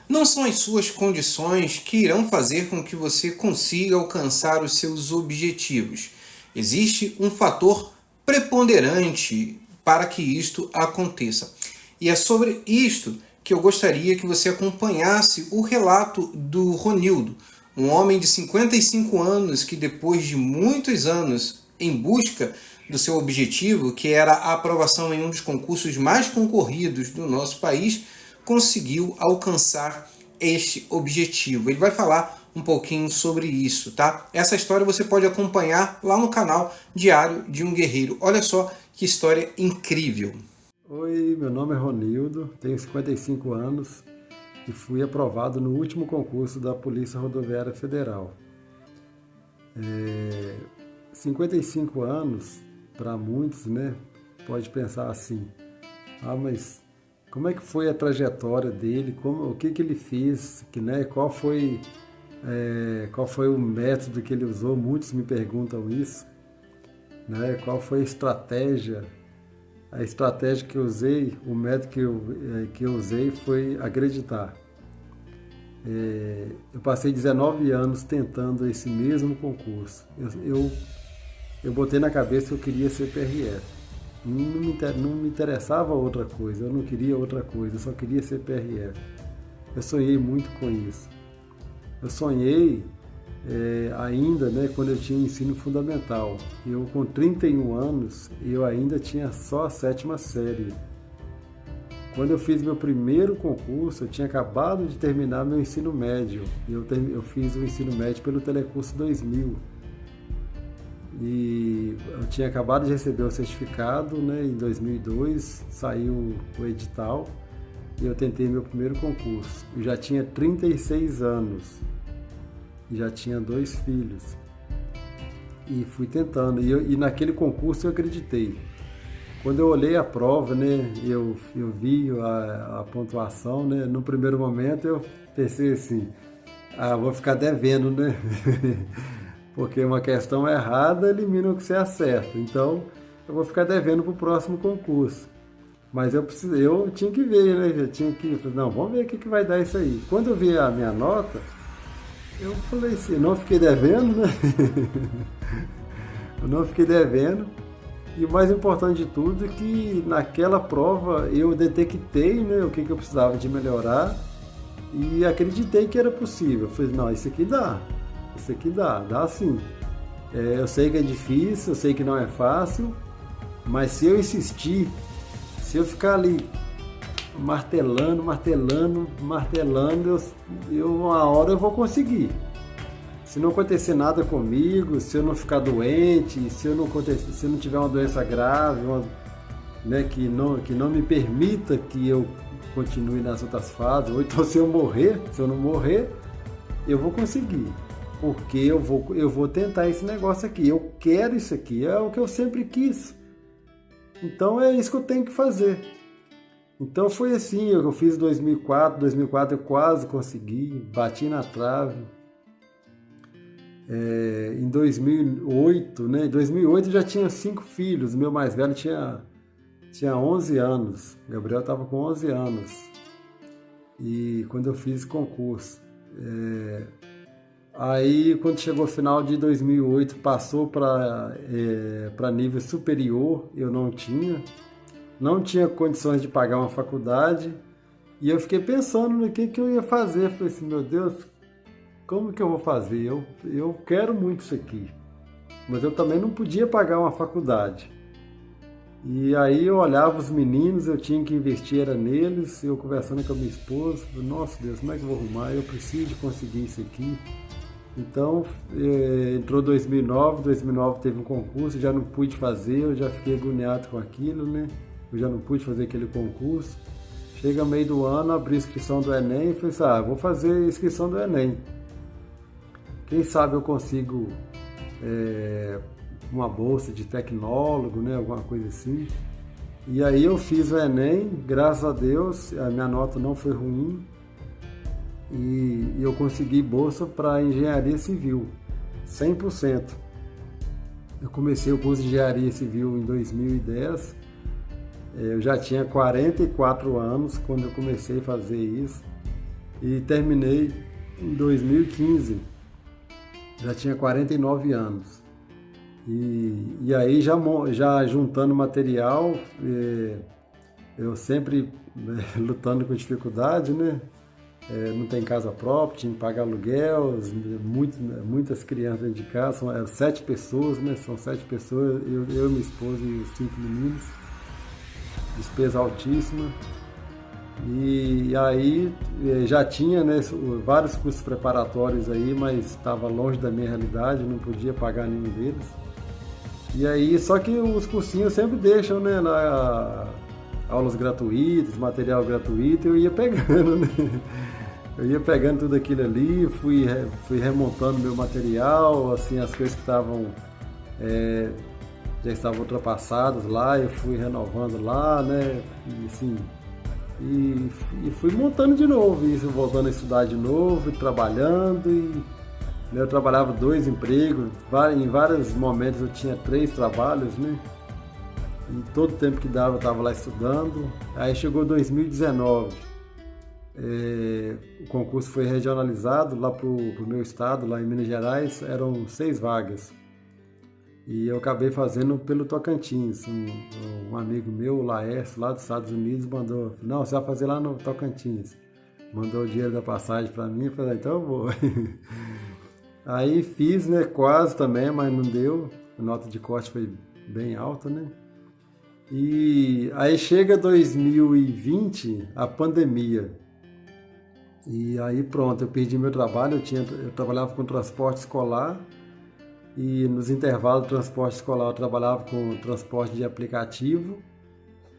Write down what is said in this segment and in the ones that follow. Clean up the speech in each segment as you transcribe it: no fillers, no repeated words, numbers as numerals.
Não são as suas condições que irão fazer com que você consiga alcançar os seus objetivos. Existe um fator preponderante para que isto aconteça. E é sobre isto que eu gostaria que você acompanhasse o relato do Ronildo, um homem de 55 anos que, depois de muitos anos em busca do seu objetivo, que era a aprovação em um dos concursos mais concorridos do nosso país, conseguiu alcançar este objetivo. Ele vai falar um pouquinho sobre isso, tá? Essa história você pode acompanhar lá no canal Diário de um Guerreiro. Olha só que história incrível. Oi, meu nome é Ronildo, tenho 55 anos e fui aprovado no último concurso da Polícia Rodoviária Federal. 55 anos, para muitos, né, pode pensar assim, mas como é que foi a trajetória dele, o que ele fez, qual foi o método que ele usou, muitos me perguntam isso, né, qual foi a estratégia que eu usei, o método que eu usei foi acreditar. Eu passei 19 anos tentando esse mesmo concurso. Eu botei na cabeça que eu queria ser PRF. Não me interessava outra coisa, eu não queria outra coisa, eu só queria ser PRF. Eu sonhei muito com isso. Eu sonhei ainda, né, quando eu tinha ensino fundamental. Eu, com 31 anos, eu ainda tinha só a 7ª série. Quando eu fiz meu primeiro concurso, eu tinha acabado de terminar meu ensino médio. Eu fiz o ensino médio pelo Telecurso 2000. E eu tinha acabado de receber o certificado, né, em 2002, saiu o edital e eu tentei meu primeiro concurso. Eu já tinha 36 anos e já tinha 2 filhos. E fui tentando. E naquele concurso eu acreditei. Quando eu olhei a prova, né, eu vi a pontuação, né, no primeiro momento eu pensei assim, vou ficar devendo, né? Porque uma questão errada elimina o que você acerta. Então, eu vou ficar devendo para o próximo concurso. Mas eu tinha que ver, né? Vamos ver o que vai dar isso aí. Quando eu vi a minha nota, eu falei assim, não fiquei devendo, né? Eu não fiquei devendo. E o mais importante de tudo é que naquela prova eu detectei, né, o que eu precisava de melhorar e acreditei que era possível. Eu falei, não, isso aqui dá sim. Eu sei que é difícil, eu sei que não é fácil, mas se eu insistir, se eu ficar ali martelando, uma hora eu vou conseguir. Se não acontecer nada comigo, se eu não ficar doente, se eu não tiver uma doença grave, né, que não me permita que eu continue nas outras fases, ou então se eu não morrer, eu vou conseguir. Porque eu vou tentar esse negócio aqui, eu quero isso aqui, é o que eu sempre quis. Então é isso que eu tenho que fazer. Então foi assim, eu fiz 2004 eu quase consegui, bati na trave. Em 2008, né? Em 2008 eu já tinha 5 filhos, meu mais velho tinha 11 anos, Gabriel estava com 11 anos, e quando eu fiz esse concurso. Aí, quando chegou o final de 2008, passou para nível superior, eu não tinha condições de pagar uma faculdade, e eu fiquei pensando no que eu ia fazer. Eu falei assim, meu Deus, como que eu vou fazer? Eu quero muito isso aqui, mas eu também não podia pagar uma faculdade. E aí eu olhava os meninos, eu tinha que investir era neles, eu conversando com a minha esposa, nossa Deus, como é que eu vou arrumar? Eu preciso de conseguir isso aqui. Então, entrou 2009 teve um concurso, já não pude fazer, eu já fiquei agoniado com aquilo, né? Eu já não pude fazer aquele concurso. Chega meio do ano, abri a inscrição do Enem e falei assim, vou fazer a inscrição do Enem. Quem sabe eu consigo uma bolsa de tecnólogo, né? Alguma coisa assim. E aí eu fiz o Enem, graças a Deus, a minha nota não foi ruim. E eu consegui bolsa para engenharia civil, 100%. Eu comecei o curso de engenharia civil em 2010, eu já tinha 44 anos quando eu comecei a fazer isso. e terminei em 2015. Já tinha 49 anos. E aí já juntando material, eu sempre lutando com dificuldade, né? Não tem casa própria, tinha que pagar aluguel, muitas crianças dentro de casa, eram 7 pessoas, né? São 7 pessoas, eu minha esposa e os 5 meninos, despesa altíssima. E aí já tinha, né, vários cursos preparatórios aí, mas estava longe da minha realidade, não podia pagar nenhum deles. E aí, só que os cursinhos sempre deixam, né, aulas gratuitas, material gratuito, eu ia pegando, né? Eu ia pegando tudo aquilo ali, fui remontando meu material, assim, as coisas que já estavam ultrapassadas lá, eu fui renovando lá, né, e assim, e fui montando de novo, isso, voltando a estudar de novo, trabalhando, eu trabalhava 2 empregos, em vários momentos eu tinha 3 trabalhos, né, e todo o tempo que dava eu estava lá estudando. Aí chegou 2019, o concurso foi regionalizado lá para o meu estado, lá em Minas Gerais, eram 6 vagas. E eu acabei fazendo pelo Tocantins. Um amigo meu, o Laércio, lá dos Estados Unidos, mandou, não, você vai fazer lá no Tocantins. Mandou o dinheiro da passagem para mim, eu falei, então eu vou. Aí fiz, né, quase também, mas não deu. A nota de corte foi bem alta, né? E aí chega 2020, a pandemia. E aí pronto, eu perdi meu trabalho, eu trabalhava com transporte escolar e nos intervalos do transporte escolar eu trabalhava com transporte de aplicativo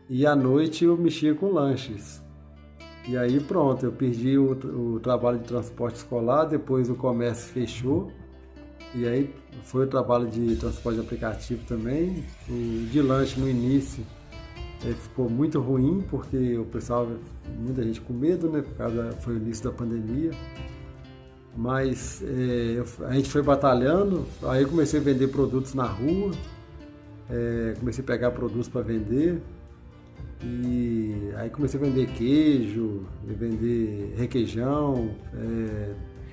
e à noite eu mexia com lanches. E aí pronto, eu perdi o trabalho de transporte escolar, depois o comércio fechou e aí foi o trabalho de transporte de aplicativo também. O de lanche no início ficou muito ruim, porque o pessoal, muita gente com medo, né? Foi o início da pandemia. Mas a gente foi batalhando, aí eu comecei a vender produtos na rua, comecei a pegar produtos para vender. E aí comecei a vender queijo, vender requeijão,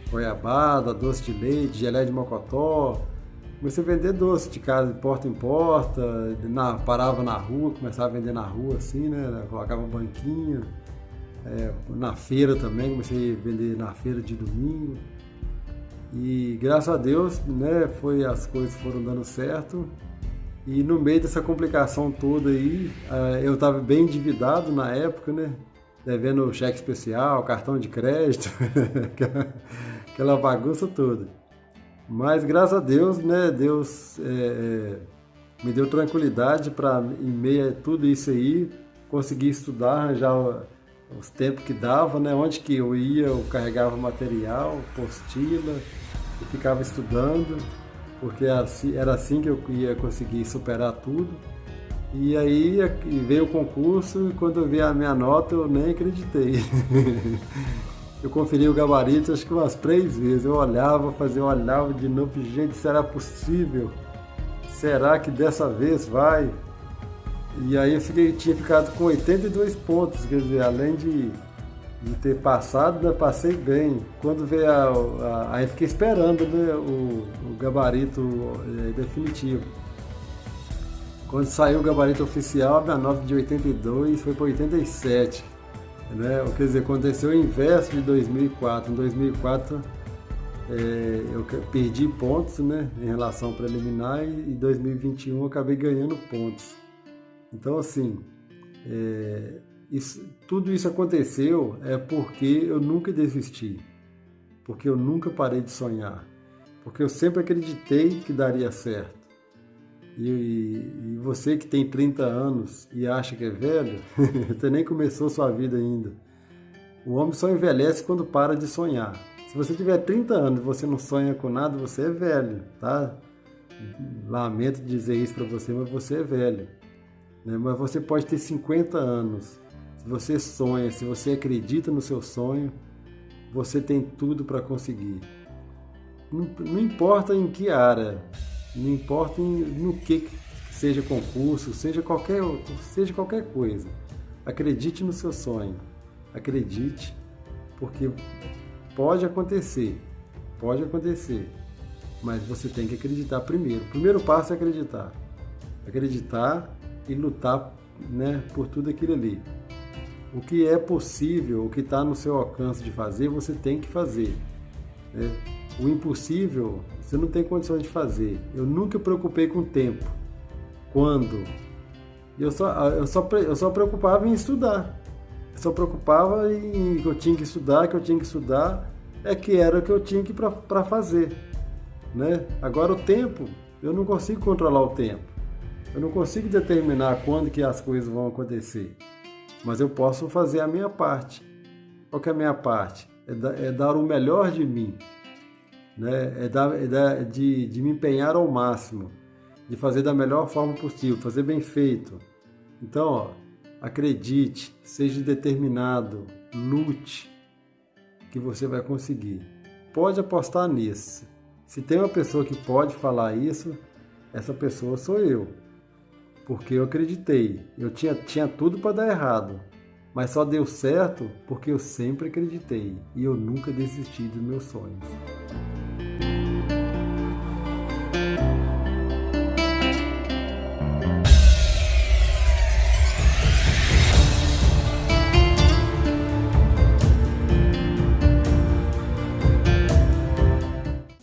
goiabada, doce de leite, geleia de mocotó. Comecei a vender doce de casa, de porta em porta, parava na rua, começava a vender na rua assim, né? Colocava um banquinho. Na feira também, comecei a vender na feira de domingo. E graças a Deus, né, as coisas foram dando certo. E no meio dessa complicação toda aí, eu estava bem endividado na época, né? Devendo cheque especial, cartão de crédito, aquela bagunça toda. Mas graças a Deus, né, Deus me deu tranquilidade para, em meio a tudo isso aí, conseguir estudar, arranjar os tempos que dava, né? Onde que eu ia, eu carregava material, apostila, e ficava estudando, porque era assim que eu ia conseguir superar tudo. E aí veio o concurso e quando eu vi a minha nota eu nem acreditei. Eu conferi o gabarito acho que umas 3 vezes, eu olhava de novo, gente, será possível? Será que dessa vez vai? E aí eu tinha ficado com 82 pontos, quer dizer, além de ter passado, né, passei bem. Quando veio aí fiquei esperando, né, o gabarito definitivo. Quando saiu o gabarito oficial, a minha nota de 82 foi para 87. Né? Quer dizer, aconteceu o inverso de 2004. Em 2004 eu perdi pontos, né, em relação ao preliminar e em 2021 eu acabei ganhando pontos. Então, assim, tudo isso aconteceu porque eu nunca desisti, porque eu nunca parei de sonhar, porque eu sempre acreditei que daria certo. E você que tem 30 anos e acha que é velho, você nem começou sua vida ainda. O homem só envelhece quando para de sonhar. Se você tiver 30 anos e você não sonha com nada, você é velho, tá? Lamento dizer isso para você, mas você é velho. Né? Mas você pode ter 50 anos. Se você sonha, se você acredita no seu sonho, você tem tudo para conseguir. Não importa em que área, não importa no que seja concurso, seja qualquer coisa. Acredite no seu sonho. Acredite porque pode acontecer, mas você tem que acreditar primeiro. O primeiro passo é acreditar e lutar, né, por tudo aquilo ali. O que é possível, o que está no seu alcance de fazer, você tem que fazer, né? O impossível, você não tem condições de fazer. Eu nunca me preocupei com o tempo. Quando? Eu só preocupava em estudar. Eu só preocupava em que eu tinha que estudar, que era o que eu tinha que para fazer, né? Agora o tempo, eu não consigo controlar o tempo. Eu não consigo determinar quando que as coisas vão acontecer. Mas eu posso fazer a minha parte. Qual que é a minha parte? É dar o melhor de mim, né? De me empenhar ao máximo, de fazer da melhor forma possível, fazer bem feito. Então, ó, acredite, seja determinado, lute, que você vai conseguir. Pode apostar nisso. Se tem uma pessoa que pode falar isso, essa pessoa sou eu. Porque eu acreditei. Eu tinha tudo para dar errado, mas só deu certo porque eu sempre acreditei e eu nunca desisti dos meus sonhos.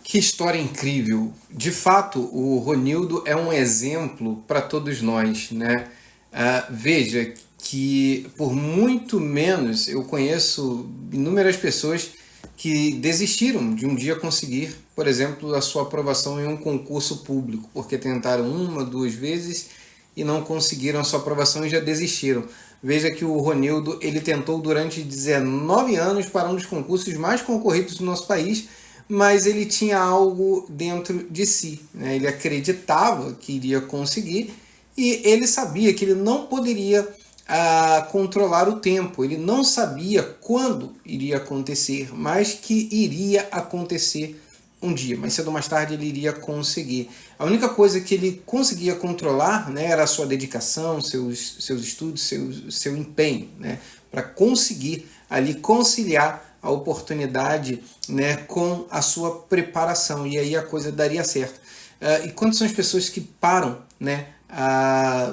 Que história incrível! De fato, o Ronildo é um exemplo para todos nós, né? Veja que por muito menos eu conheço inúmeras pessoas que desistiram de um dia conseguir, por exemplo, a sua aprovação em um concurso público, porque tentaram uma, duas vezes e não conseguiram a sua aprovação e já desistiram. Veja que o Ronildo, ele tentou durante 19 anos para um dos concursos mais concorridos do nosso país, mas ele tinha algo dentro de si, né? Ele acreditava que iria conseguir e ele sabia que ele não poderia controlar o tempo, ele não sabia quando iria acontecer, mas que iria acontecer um dia, mais cedo ou mais tarde ele iria conseguir. A única coisa que ele conseguia controlar, né, era a sua dedicação, seus estudos, seu empenho, né, para conseguir ali conciliar a oportunidade, né, com a sua preparação, e aí a coisa daria certo. E quantas são as pessoas que param, né,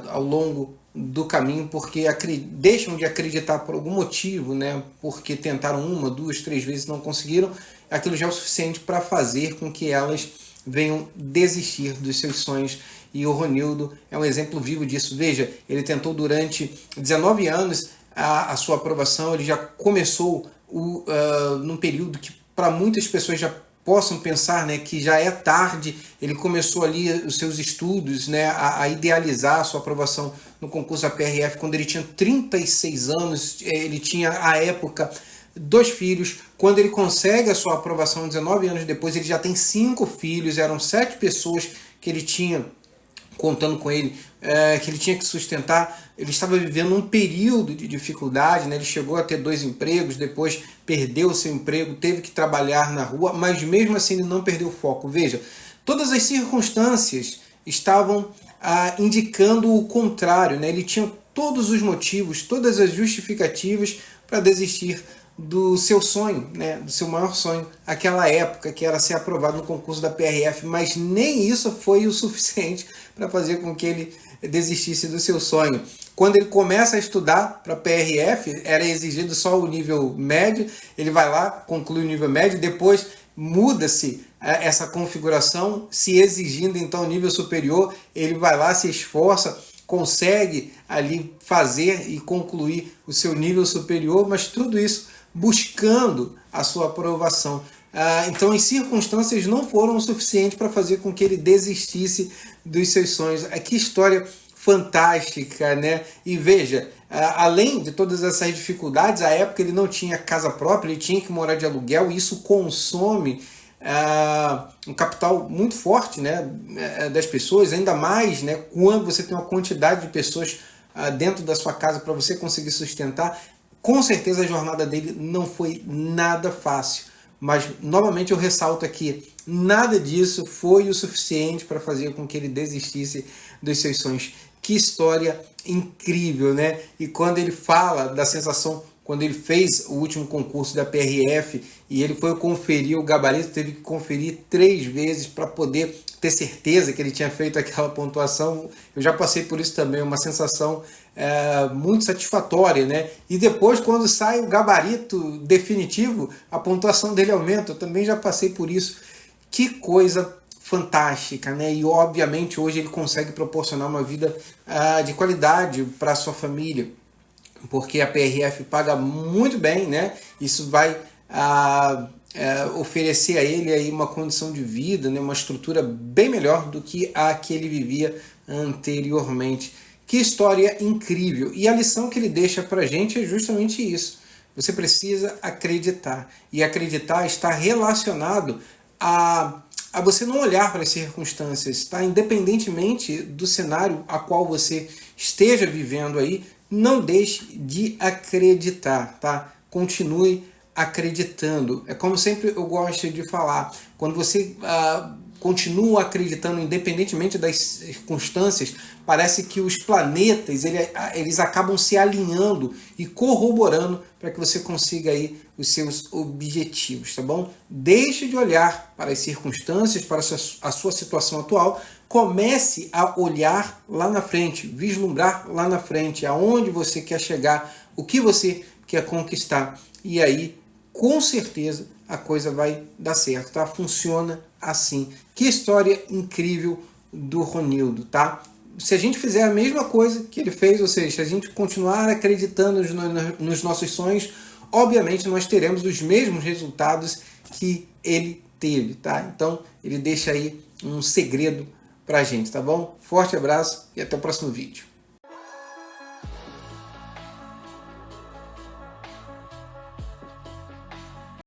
ao longo do caminho porque deixam de acreditar por algum motivo, né, porque tentaram uma, duas, três vezes e não conseguiram, aquilo já é o suficiente para fazer com que elas venham desistir dos seus sonhos. E o Ronildo é um exemplo vivo disso. Veja, ele tentou durante 19 anos a sua aprovação, ele já começou num período que para muitas pessoas já possam pensar, né, que já é tarde. Ele começou ali os seus estudos, né, a idealizar a sua aprovação no concurso da PRF quando ele tinha 36 anos, ele tinha à época 2 filhos. Quando ele consegue a sua aprovação 19 anos depois, ele já tem 5 filhos, eram 7 pessoas que ele tinha contando com ele, que ele tinha que sustentar. Ele estava vivendo um período de dificuldade, né? Ele chegou a ter 2 empregos, depois perdeu o seu emprego, teve que trabalhar na rua, mas mesmo assim ele não perdeu o foco. Veja, todas as circunstâncias estavam indicando o contrário, né? Ele tinha todos os motivos, todas as justificativas para desistir do seu sonho, né, do seu maior sonho, aquela época que era ser aprovado no concurso da PRF, mas nem isso foi o suficiente para fazer com que ele desistisse do seu sonho. Quando ele começa a estudar para a PRF, era exigido só o nível médio, ele vai lá, conclui o nível médio, depois muda-se essa configuração, se exigindo então o nível superior, ele vai lá, se esforça, consegue ali fazer e concluir o seu nível superior, mas tudo isso buscando a sua aprovação. Então as circunstâncias não foram o suficiente para fazer com que ele desistisse dos seus sonhos. Que história fantástica, né? E veja, além de todas essas dificuldades, à época ele não tinha casa própria, ele tinha que morar de aluguel, e isso consome um capital muito forte, né, das pessoas, ainda mais, né, quando você tem uma quantidade de pessoas dentro da sua casa para você conseguir sustentar. Com certeza a jornada dele não foi nada fácil, mas novamente eu ressalto aqui, nada disso foi o suficiente para fazer com que ele desistisse dos seus sonhos. Que história incrível, né? E quando ele fala da sensação quando ele fez o último concurso da PRF e ele foi conferir o gabarito, teve que conferir 3 vezes para poder ter certeza que ele tinha feito aquela pontuação. Eu já passei por isso também, uma sensação muito satisfatória, né? E depois, quando sai o gabarito definitivo, a pontuação dele aumenta. Eu também já passei por isso. Que coisa fantástica, né? E obviamente hoje ele consegue proporcionar uma vida de qualidade para a sua família, porque a PRF paga muito bem, né? Isso vai oferecer a ele aí uma condição de vida, né? Uma estrutura bem melhor do que a que ele vivia anteriormente. Que história incrível! E a lição que ele deixa para a gente é justamente isso. Você precisa acreditar. E acreditar está relacionado a você não olhar para as circunstâncias, tá? Independentemente do cenário a qual você esteja vivendo aí, não deixe de acreditar, tá? Continue acreditando. É como sempre eu gosto de falar, quando você continua acreditando independentemente das circunstâncias, parece que os planetas eles acabam se alinhando e corroborando para que você consiga aí os seus objetivos, tá bom? Deixe de olhar para as circunstâncias, para a sua situação atual, comece a olhar lá na frente, vislumbrar lá na frente, aonde você quer chegar, o que você quer conquistar, e aí, com certeza, a coisa vai dar certo, tá? Funciona assim. Que história incrível do Ronildo, tá? Se a gente fizer a mesma coisa que ele fez, ou seja, se a gente continuar acreditando nos nossos sonhos, obviamente nós teremos os mesmos resultados que ele teve, tá? Então, ele deixa aí um segredo pra gente, tá bom? Forte abraço e até o próximo vídeo.